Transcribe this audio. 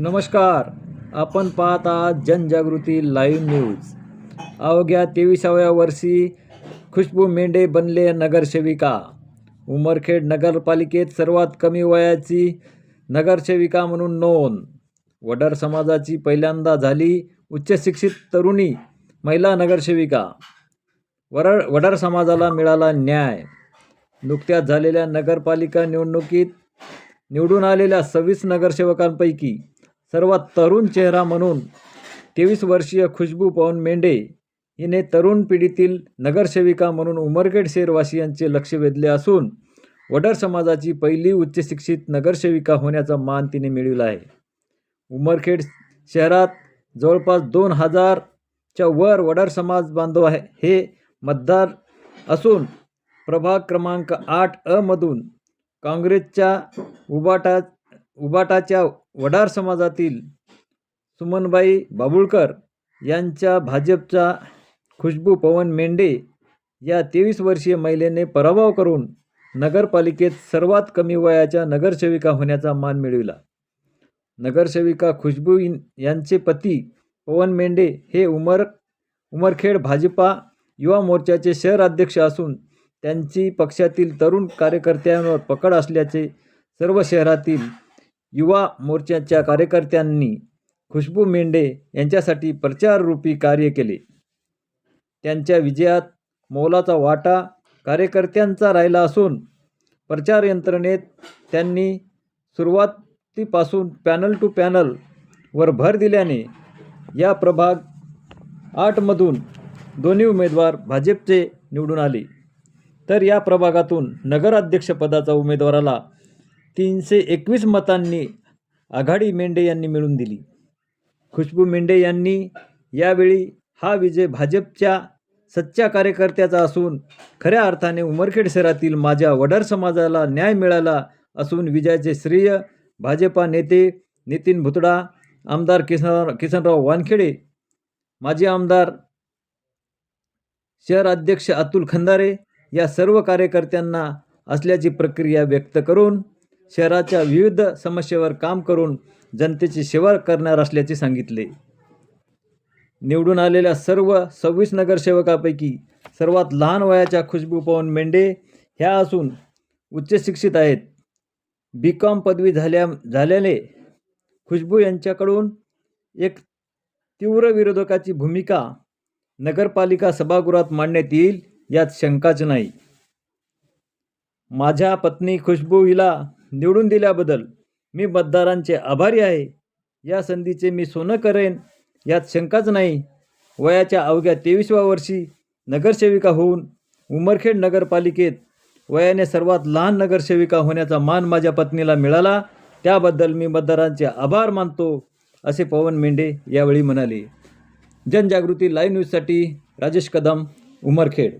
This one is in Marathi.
नमस्कार. आपण पाहत आहात जनजागृती लाईव्ह न्यूज. अवघ्या 23व्या वर्षी खुशबू मेंढे बनले नगरसेविका. उमरखेड नगरपालिकेत सर्वात कमी वयाची नगरसेविका म्हणून नोंद. वडार समाजाची पहिल्यांदा झाली उच्च शिक्षित तरुणी महिला नगरसेविका. वडार समाजाला मिळाला न्याय. नुकत्याच झालेल्या नगरपालिका निवडणुकीत निवडून आलेल्या 26 नगरसेवकांपैकी सर्वात तरुण चेहरा म्हणून 23 वर्षीय खुशबू पवन मेंढे हिने तरुण पिढीतील नगरसेविका म्हणून उमरखेड शहरवासियांचे लक्ष वेधले असून वडार समाजाची पहिली उच्च शिक्षित नगरसेविका होण्याचा मान तिने मिळविला आहे. उमरखेड शहरात जवळपास 2000च्या वर वडार समाज बांधव हे मतदार असून प्रभाग क्रमांक 8 मधून काँग्रेसच्या उबाटाच्या वडार समाजातील सुमनबाई बाबुळकर यांच्या भाजपच्या खुशबू पवन मेंढे या 23 वर्षीय महिलेने पराभव करून नगरपालिकेत सर्वात कमी वयाच्या नगरसेविका होण्याचा मान मिळविला. नगरसेविका खुशबू यांचे पती पवन मेंढे हे उमरखेड भाजपा युवा मोर्चाचे शहर अध्यक्ष असून त्यांची पक्षातील तरुण कार्यकर्त्यांवर पकड असल्याचे सर्व शहरातील युवा मोर्चाच्या कार्यकर्त्यांनी खुशबू मेंढे यांच्यासाठी प्रचाररूपी कार्य केले. त्यांच्या विजयात मोलाचा वाटा कार्यकर्त्यांचा राहिला असून प्रचार यंत्रणेत त्यांनी सुरुवातीपासून पॅनल टू पॅनल वर भर दिल्याने या प्रभाग 8 मधून दोन्ही उमेदवार भाजपचे निवडून आले. तर या प्रभागातून नगराध्यक्षपदाचा उमेदवाराला 321 मतांनी आघाडी मेंढे यांनी मिळवून दिली. खुशबू मेंढे यांनी यावेळी हा विजय भाजपच्या सच्च्या कार्यकर्त्याचा असून खऱ्या अर्थाने उमरखेड शहरातील माझ्या वडार समाजाला न्याय मिळाला असून विजयाचे श्रेय भाजपा नेते नितीन भुतडा, आमदार किसनराव वानखेडे, माजी आमदार शहर अध्यक्ष अतुल खंदारे या सर्व कार्यकर्त्यांना असल्याची प्रक्रिया व्यक्त करून शहराच्या विविध समस्येवर काम करून जनतेची सेवा करणार असल्याचे सांगितले. निवडून आलेल्या सर्व 26 नगरसेवकापैकी सर्वात लहान वयाच्या खुशबू पवन मेंढे ह्या असून उच्च शिक्षित आहेत. BCom पदवी झाल्याने खुशबू यांच्याकडून एक तीव्र विरोधकाची भूमिका नगरपालिका सभागृहात मांडण्यात येईल यात शंकाच नाही. माझ्या पत्नी खुशबू हिला निवडून दिल्याबद्दल मी मतदारांचे आभारी आहे. या संधीचे मी सोनं करेन यात शंकाच नाही. वयाच्या अवघ्या 23व्या वर्षी नगरसेविका होऊन उमरखेड नगरपालिकेत वयाने सर्वात लहान नगरसेविका होण्याचा मान माझ्या पत्नीला मिळाला, त्याबद्दल मी मतदारांचे आभार मानतो असे पवन मेंढे यावेळी म्हणाले. जनजागृती लाईव्ह न्यूजसाठी राजेश कदम, उमरखेड.